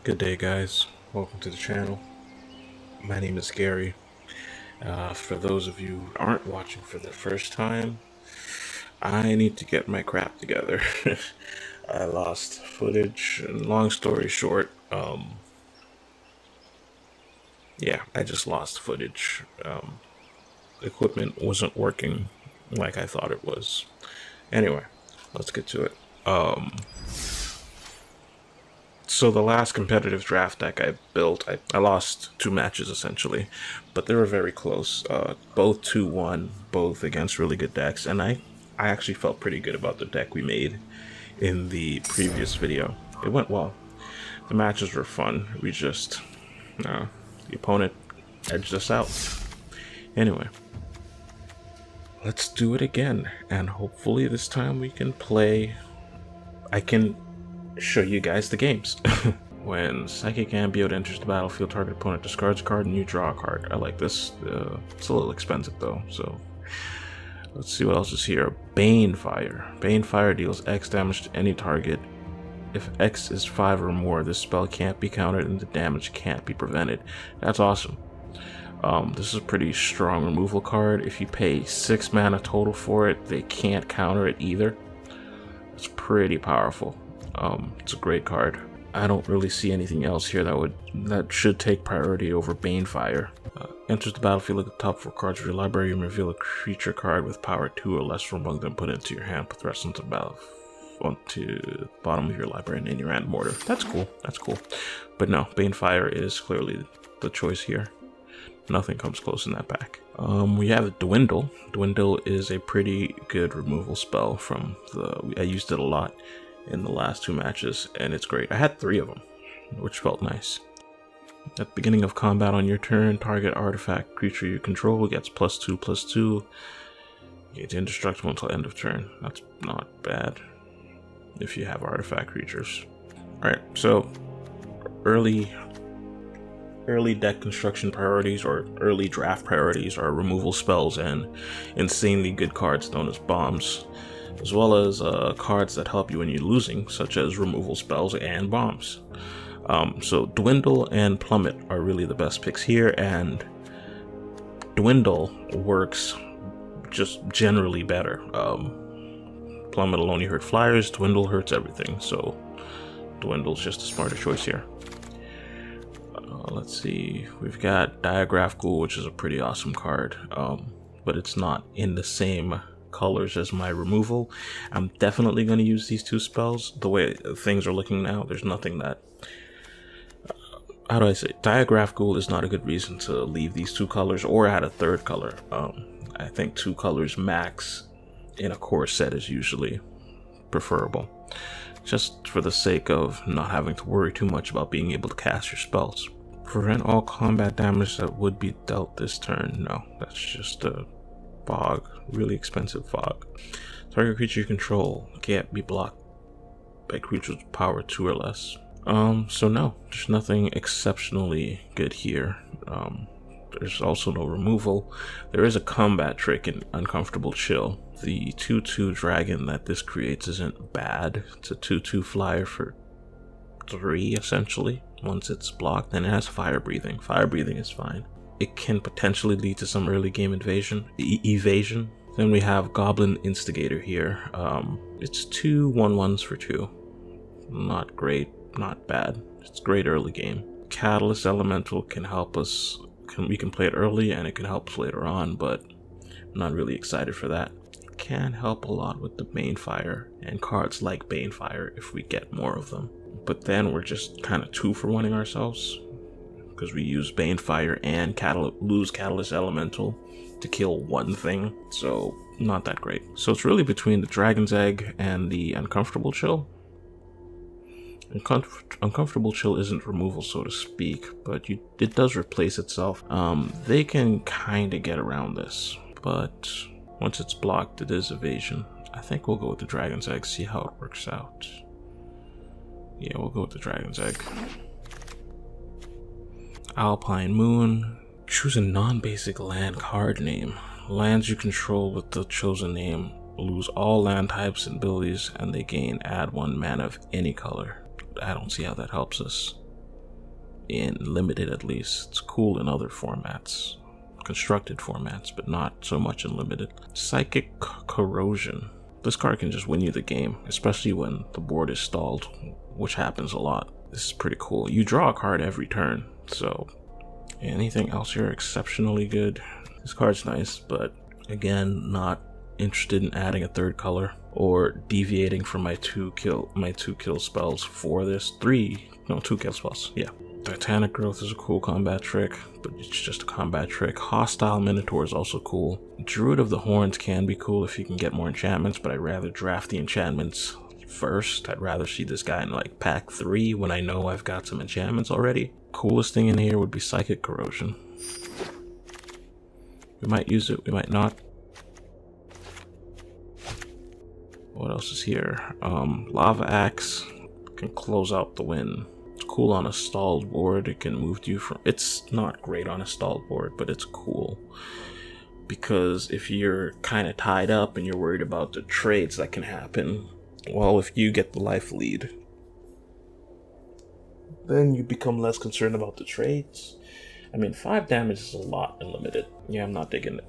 Good day, guys. Welcome to the channel. My name is Gary. For those of you who aren't watching for the first time, I need to get my crap together. I lost footage, and long story short, yeah, I just lost footage. Equipment wasn't working like I thought it was. Anyway, let's get to it. So the last competitive draft deck I built, I lost 2 matches essentially, but they were very close. Both 2-1, both against really good decks, and I actually felt pretty good about the deck we made in the previous video. It went well. The matches were fun. We just, the opponent edged us out. Anyway, let's do it again, and hopefully this time we can play. I can show you guys the games. When Psychic Ambient enters the battlefield, target opponent discards a card and you draw a card. I like this. It's a little expensive though, so let's see what else is here. Banefire. Banefire deals X damage to any target. If X is 5 or more, this spell can't be countered and the damage can't be prevented. That's awesome. This is a pretty strong removal card. If you pay 6 mana total for it, they can't counter it either. It's pretty powerful. It's a great card. I don't really see anything else here that should take priority over Banefire. Enters the battlefield at the top 4 cards of your library and reveal a creature card with power 2 or less from among them. Put it into your hand. Put the rest into the battle onto the bottom of your library in any random order. That's cool. That's cool. But no, Banefire is clearly the choice here. Nothing comes close in that pack. We have Dwindle. Dwindle is a pretty good removal spell from I used it a lot in the last 2 matches, and it's great. I had 3 of them, which felt nice. At the beginning of combat on your turn, target artifact creature you control gets +2/+2. It's indestructible until end of turn. That's not bad if you have artifact creatures. Alright, so early deck construction priorities or early draft priorities are removal spells and insanely good cards known as bombs, as well as cards that help you when you're losing, such as removal spells and bombs. So Dwindle and Plummet are really the best picks here, and Dwindle works just generally better. Plummet will only hurt flyers, Dwindle hurts everything, so Dwindle's just a smarter choice here. Let's see, we've got Diagraph Ghoul, which is a pretty awesome card, but it's not in the same colors as my removal. I'm definitely going to use these 2 spells. The way things are looking now, there's nothing that how do I say, Diagraph Ghoul is not a good reason to leave these 2 colors or add a 3rd color. I think 2 colors max in a core set is usually preferable, just for the sake of not having to worry too much about being able to cast your spells. Prevent all combat damage that would be dealt this turn. No, that's just a fog, really expensive fog. Target creature you control can't be blocked by creatures with power 2 or less. So no, there's nothing exceptionally good here. There's also no removal. There is a combat trick in Uncomfortable Chill. The 2/2 dragon that this creates isn't bad. It's a 2/2 flyer for 3 essentially. Once it's blocked, then it has fire breathing. Fire breathing is fine. It can potentially lead to some early game evasion. Then we have Goblin Instigator here. It's 2 1/1s for 2. Not great, not bad. It's great early game. Catalyst Elemental can help us. We can play it early and it can help us later on, but I'm not really excited for that. It can help a lot with the Banefire and cards like Banefire if we get more of them. But then we're just kind of 2-for-1ing ourselves, because we use Banefire and lose Catalyst Elemental to kill one thing, so not that great. So it's really between the Dragon's Egg and the Uncomfortable Chill. Uncomfortable Chill isn't removal, so to speak, but it does replace itself. They can kind of get around this, but once it's blocked, it is evasion. I think we'll go with the Dragon's Egg, see how it works out. Yeah, we'll go with the Dragon's Egg. Alpine Moon. Choose a non-basic land card name. Lands you control with the chosen name lose all land types and abilities, and they gain add 1 mana of any color. I don't see how that helps us. in limited at least. It's cool in other formats, constructed formats, but not so much in limited. Psychic Corrosion. This card can just win you the game, especially when the board is stalled, which happens a lot. This is pretty cool. You draw a card every turn, so anything else here exceptionally good. This card's nice, but again, not interested in adding a third color or deviating from my two kill spells for this. 2 kill spells. Yeah. Titanic Growth is a cool combat trick, but it's just a combat trick. Hostile Minotaur is also cool. Druid of the Horns can be cool if you can get more enchantments, but I'd rather draft the enchantments first. I'd rather see this guy in like pack 3 when I know I've got some enchantments already. Coolest thing in here would be Psychic Corrosion. We might use it, we might not. What else is here? Lava Axe can close out the win. It's cool on a stalled board. It can move you from... It's not great on a stalled board, but it's cool. Because if you're kind of tied up and you're worried about the trades that can happen, well, if you get the life lead, then you become less concerned about the trades. I mean, 5 damage is a lot in limited. Yeah, I'm not digging it.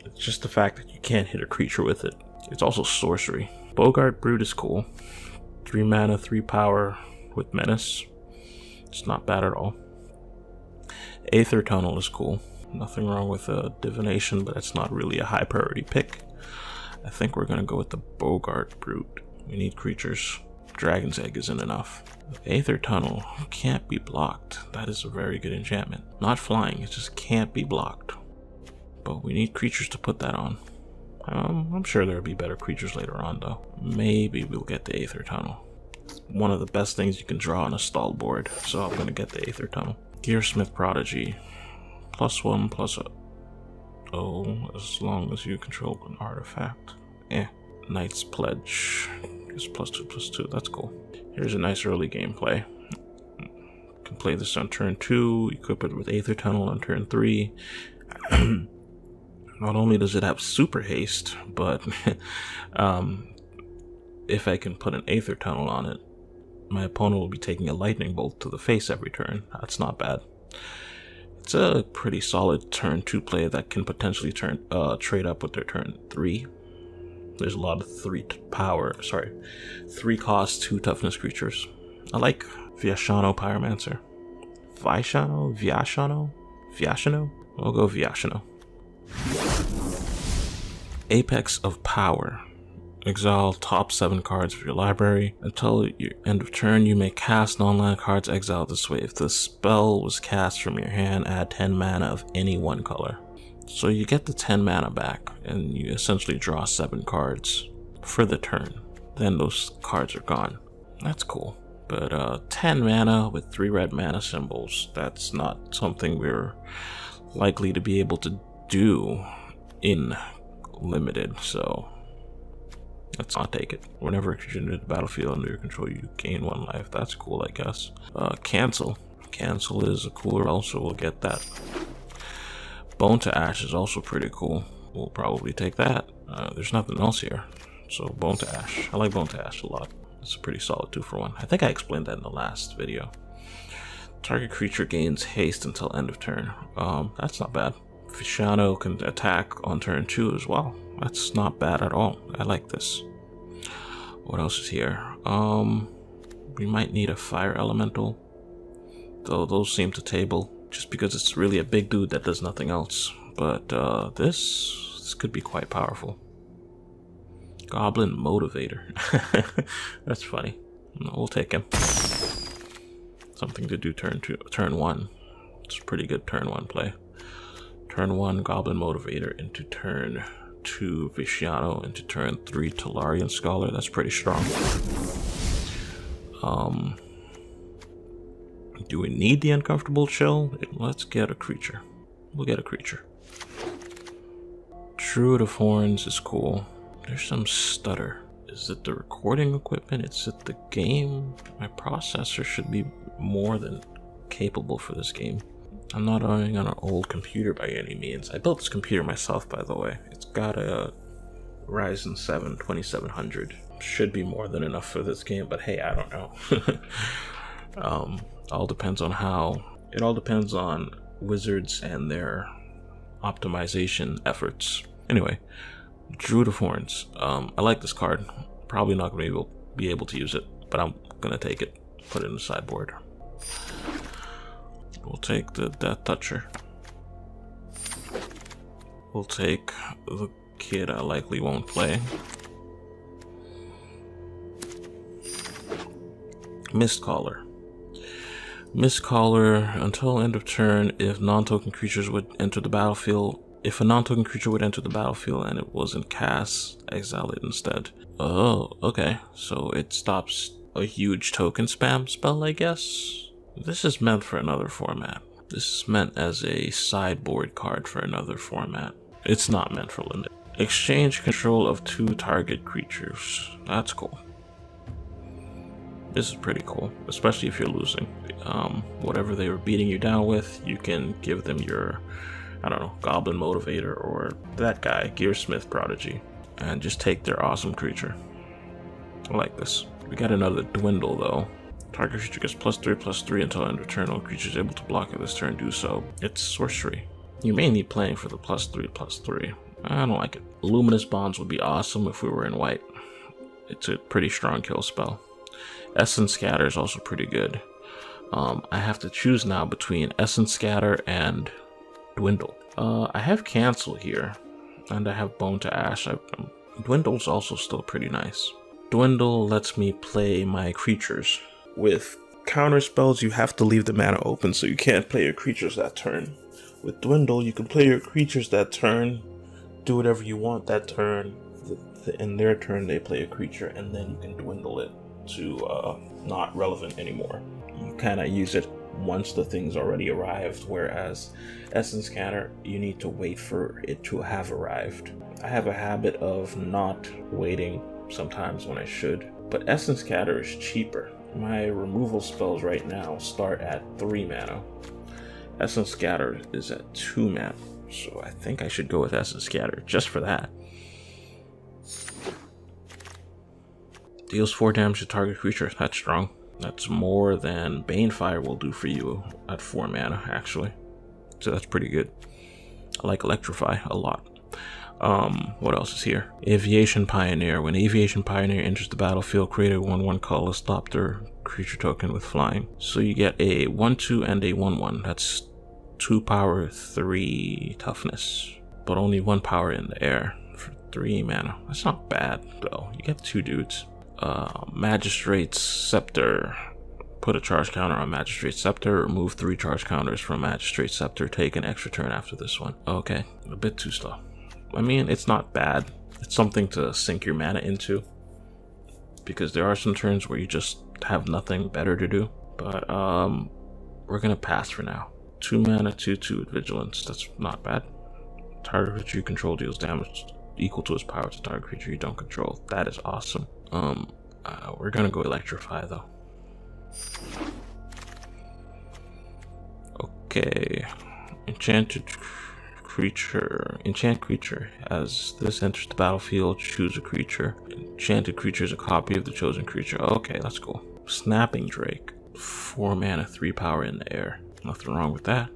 It's just the fact that you can't hit a creature with it. It's also sorcery. B.R.E.A.D is cool. 3 mana, 3 power with menace. It's not bad at all. Aether Tunnel is cool. Nothing wrong with divination, but it's not really a high priority pick. I think we're gonna go with the B.R.E.A.D. We need creatures. Dragon's Egg isn't enough. Aether Tunnel can't be blocked. That is a very good enchantment. Not flying, it just can't be blocked. But we need creatures to put that on. I'm sure there'll be better creatures later on though. Maybe we'll get the Aether Tunnel. It's one of the best things you can draw on a stalled board, so I'm gonna get the Aether Tunnel. Gearsmith Prodigy. +1 +0. Oh, as long as you control an artifact. Knight's Pledge. It's +2/+2. That's cool. Here's a nice early gameplay. Can play this on turn 2, equip it with Aether Tunnel on turn 3. Not only does it have super haste, but if I can put an Aether Tunnel on it, my opponent will be taking a lightning bolt to the face every turn. That's not bad. It's a pretty solid turn 2 play that can potentially trade up with their turn 3. There's a lot of 3 cost, 2 toughness creatures. I like Viashano Pyromancer. Viashano? I'll go Viashano. Apex of Power. Exile top 7 cards of your library. Until your end of turn, you may cast non-land cards exiled this way. If the spell was cast from your hand, add 10 mana of any one color. So you get the 10 mana back, and you essentially draw 7 cards for the turn. Then those cards are gone. That's cool. But 10 mana with 3 red mana symbols, that's not something we're likely to be able to do in limited, so let's not take it. Whenever a creature enters the battlefield under your control, you gain 1 life. That's cool, I guess. Cancel is a cooler, also we'll get that. Bone to Ash is also pretty cool. We'll probably take that. There's nothing else here, so Bone to Ash. I like Bone to Ash a lot. It's a pretty solid 2-for-1. I think I explained that in the last video. Target creature gains haste until end of turn. That's not bad. Viashano can attack on turn 2 as well. That's not bad at all. I like this. What else is here? We might need a Fire Elemental, though those seem to table just because it's really a big dude that does nothing else. But this could be quite powerful. Goblin Motivator. That's funny. We'll take him. Something to do turn 1. It's a pretty good turn 1 play. Turn 1 Goblin Motivator into turn 2 Viashano into turn 3 Tolarian Scholar. That's pretty strong. Do we need the Uncomfortable Chill? Let's get a creature. We'll get a creature. Druid of Horns is cool. There's some stutter. Is it the recording equipment? Is it the game? My processor should be more than capable for this game. I'm not running on an old computer by any means. I built this computer myself, by the way. It's got a Ryzen 7 2700. Should be more than enough for this game, but hey, I don't know. All depends on wizards and their optimization efforts. Anyway, Druid of Horns. I like this card. Probably not going to be able to use it, but I'm going to take it, put it in the sideboard. We'll take the Death Toucher. We'll take the kid I likely won't play. Mistcaller. Mistcaller, until end of turn, if non-token creatures would enter the battlefield. If a non-token creature would enter the battlefield and it wasn't cast, exile it instead. Oh, okay. So it stops a huge token spam spell, I guess? This is meant for another format. This is meant as a sideboard card for another format. It's not meant for limit. Exchange control of 2 target creatures. That's cool. This is pretty cool, especially if you're losing. Whatever they were beating you down with, you can give them your, I don't know, Goblin Motivator or that guy, Gearsmith Prodigy, and just take their awesome creature. I like this. We got another Dwindle though. Target creature gets +3/+3 until end of turn. All creatures able to block it this turn do so. It's sorcery. You may need playing for the +3/+3. I don't like it. Luminous Bonds would be awesome if we were in white. It's a pretty strong kill spell. Essence Scatter is also pretty good. I have to choose now between Essence Scatter and Dwindle. I have Cancel here, and I have Bone to Ash. Dwindle's also still pretty nice. Dwindle lets me play my creatures. With counter spells, you have to leave the mana open, so you can't play your creatures that turn. With Dwindle, you can play your creatures that turn, do whatever you want that turn. In their turn, they play a creature, and then you can dwindle it to not relevant anymore. You kind of use it once the thing's already arrived, whereas Essence Scatter, you need to wait for it to have arrived. I have a habit of not waiting sometimes when I should, but Essence Scatter is cheaper. My removal spells right now start at 3 mana. Essence Scatter is at 2 mana, so I think I should go with Essence Scatter just for that. Deals 4 damage to target creature. That's strong. That's more than Banefire will do for you at 4 mana, actually. So that's pretty good. I like Electrify a lot. What else is here? Aviation Pioneer. When Aviation Pioneer enters the battlefield, create a 1/1 colorless Thopter creature token with flying. So you get a 1/2 and a 1/1. That's 2 power, 3 toughness, but only 1 power in the air for 3 mana. That's not bad though. You get 2 dudes. Magistrate's Scepter. Put a charge counter on Magistrate's Scepter. Remove 3 charge counters from Magistrate's Scepter. Take an extra turn after this one. Okay, a bit too slow. I mean, it's not bad. It's something to sink your mana into, because there are some turns where you just have nothing better to do. But we're gonna pass for now. 2 mana, 2/2 with Vigilance. That's not bad. Target creature you control deals damage equal to its power to target creature you don't control. That is awesome. We're gonna go Electrify though. Okay, enchant creature. As this enters the battlefield, choose a creature. Enchanted creature is a copy of the chosen creature. Okay, that's cool. Snapping Drake. 4 mana, 3 power in the air. Nothing wrong with that.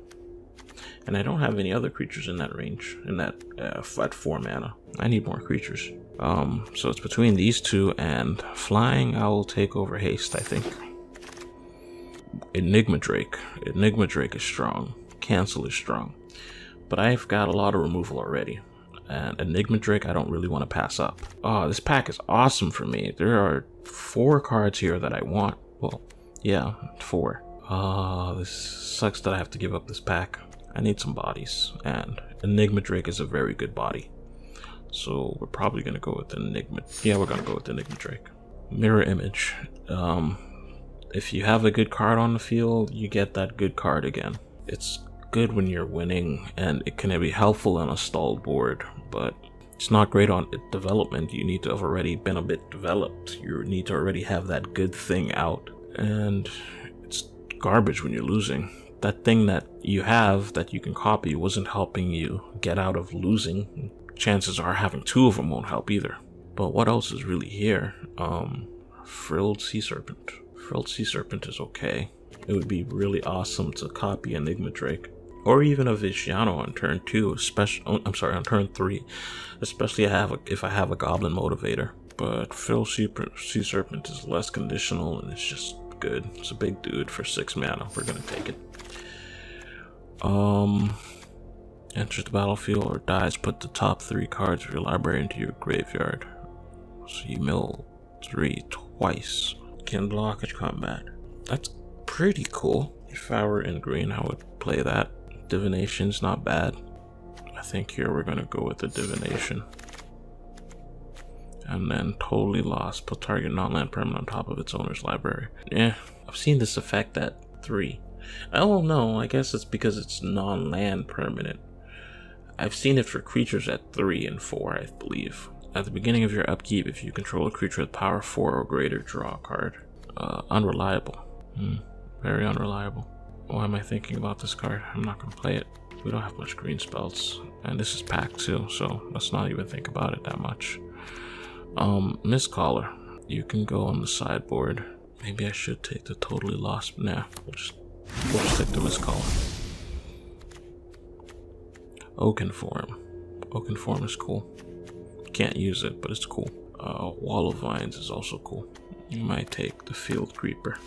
And I don't have any other creatures in that range, at 4 mana. I need more creatures. So it's between these two and flying. I will take over haste, I think. Enigma Drake. Enigma Drake is strong. Cancel is strong. But I've got a lot of removal already. And Enigma Drake, I don't really want to pass up. Oh, this pack is awesome for me. There are 4 cards here that I want. Well, yeah, 4. This sucks that I have to give up this pack. I need some bodies, and Enigma Drake is a very good body. So we're probably going to go with Enigma. Yeah, we're going to go with Enigma Drake. Mirror Image. If you have a good card on the field, you get that good card again. It's good when you're winning, and it can be helpful on a stalled board, but it's not great on development. You need to have already been a bit developed. You need to already have that good thing out, and it's garbage when you're losing. That thing that you have that you can copy wasn't helping you get out of losing. Chances are having 2 of them won't help either. But what else is really here? Frilled Sea Serpent. Frilled Sea Serpent is okay. it would be really awesome to copy Enigma Drake. Or even a Viciano on turn 2, especially, on turn 3. Especially if I have a Goblin Motivator. But Phil Sea Serpent is less conditional and it's just good. It's a big dude for 6 mana. We're gonna take it. Enters the battlefield or dies, put the top 3 cards of your library into your graveyard. So you mill 3 twice. Can block at combat. That's pretty cool. If I were in green, I would play that. Divination's not bad. I think here we're gonna go with the Divination. And then Totally Lost, put target non-land permanent on top of its owner's library. Yeah, I've seen this effect at 3. Oh no, I guess it's because it's non-land permanent. I've seen it for creatures at 3 and 4, I believe. At the beginning of your upkeep, if you control a creature with power 4 or greater, draw a card. Unreliable. Very unreliable. Why am I thinking about this card? I'm not gonna play it. We don't have much green spells. And this is packed too, so let's not even think about it that much. Mistcaller. You can go on the sideboard. Maybe I should take the Totally Lost. Nah, we'll just take the Mistcaller. Oakenform. Oakenform is cool. Can't use it, but it's cool. Wall of Vines is also cool. You might take the Field Creeper.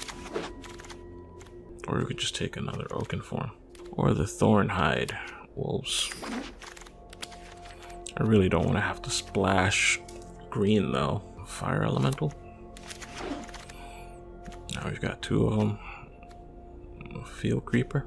Or you could just take another Oakenform. Or the Thornhide Wolves. I really don't want to have to splash green though. Fire Elemental. Now we've got 2 of them. Field Creeper.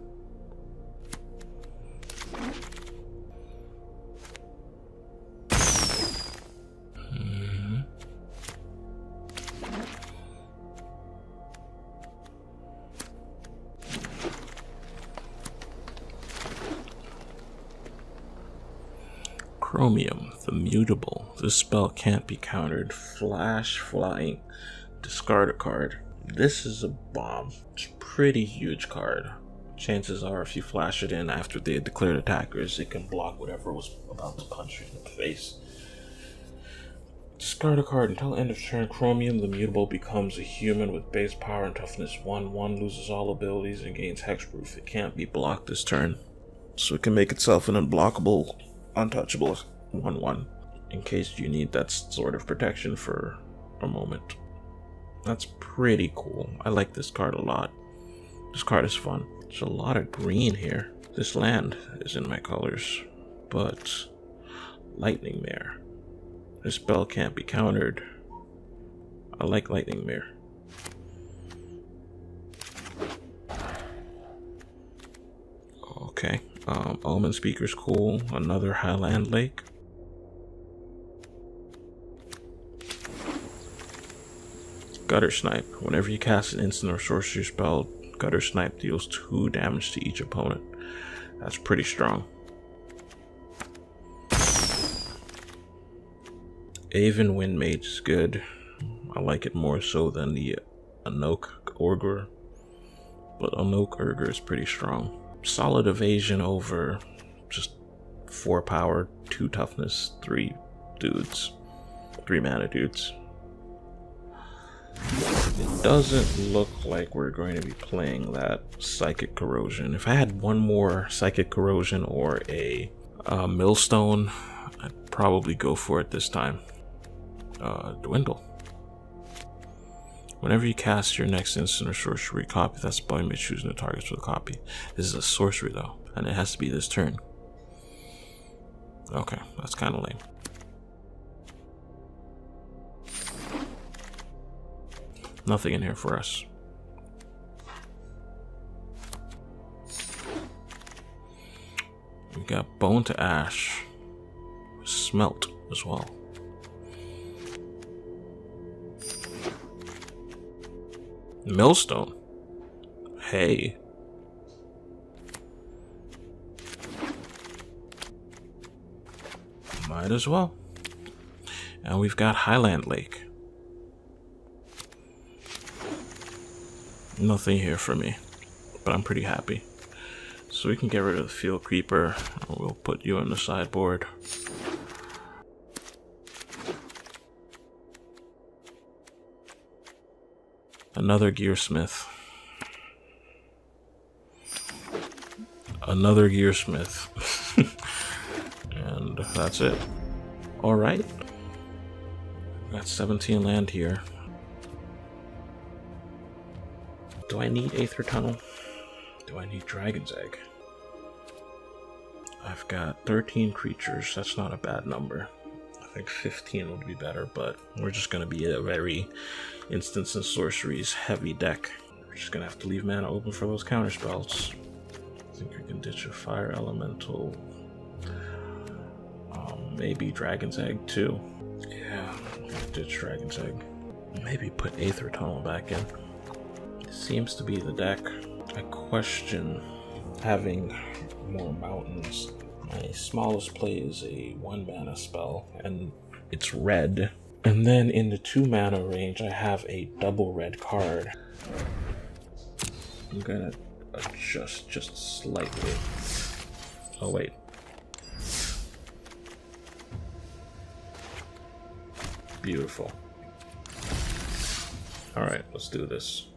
Chromium, the Mutable. This spell can't be countered. Flash, flying, discard a card. This is a bomb. It's a pretty huge card. Chances are if you flash it in after they declared attackers, it can block whatever was about to punch you in the face. Discard a card. Until end of turn, Chromium, the Mutable, becomes a human with base power and toughness 1/1, loses all abilities and gains hexproof. It can't be blocked this turn, so it can make itself an unblockable, untouchable 1/1 in case you need that sort of protection for a moment. That's pretty cool. I like this card a lot. This card is fun. There's a lot of green here. This land is in my colors, but Lightning Mare. This spell can't be countered. I like Lightning Mare. Okay. Omen Speaker's cool. Another Highland Lake. Gutter Snipe. Whenever you cast an instant or sorcery spell, Gutter Snipe deals 2 damage to each opponent. That's pretty strong. Aven Windmage is good. I like it more so than the Anok Urgur, but Anok Urgur is pretty strong. Solid evasion over just 4 power, 2 toughness, 3 dudes. 3 mana dudes. It doesn't look like we're going to be playing that Psychic Corrosion. If I had one more Psychic Corrosion or a Millstone, I'd probably go for it this time. Dwindle. Whenever you cast your next instant or sorcery, copy that spell, you may choose new targets for the copy. This is a sorcery though, and it has to be this turn. Okay, that's kind of lame. Nothing in here for us. We got Bone to Ash. Smelt as well. Millstone. Hey. Might as well. And we've got Highland Lake. Nothing here for me, but I'm pretty happy. So we can get rid of the Field Creeper. We'll put you on the sideboard. Another Gearsmith. another Gearsmith. And that's it. Alright. Got 17 land here. Do I need Aether Tunnel? Do I need Dragon's Egg? I've got 13 creatures. That's not a bad number. I think 15 would be better, but we're just going to be a very instants and sorceries heavy deck. We're just going to have to leave mana open for those counter spells. I think we can ditch a Fire Elemental. Maybe Dragon's Egg too. Yeah, ditch Dragon's Egg. Maybe put Aether Tunnel back in. Seems to be the deck. I question having more mountains. My smallest play is a 1 mana spell, and it's red. And then in the 2 mana range, I have a double red card. I'm gonna adjust just slightly. Oh wait. Beautiful. Alright, let's do this.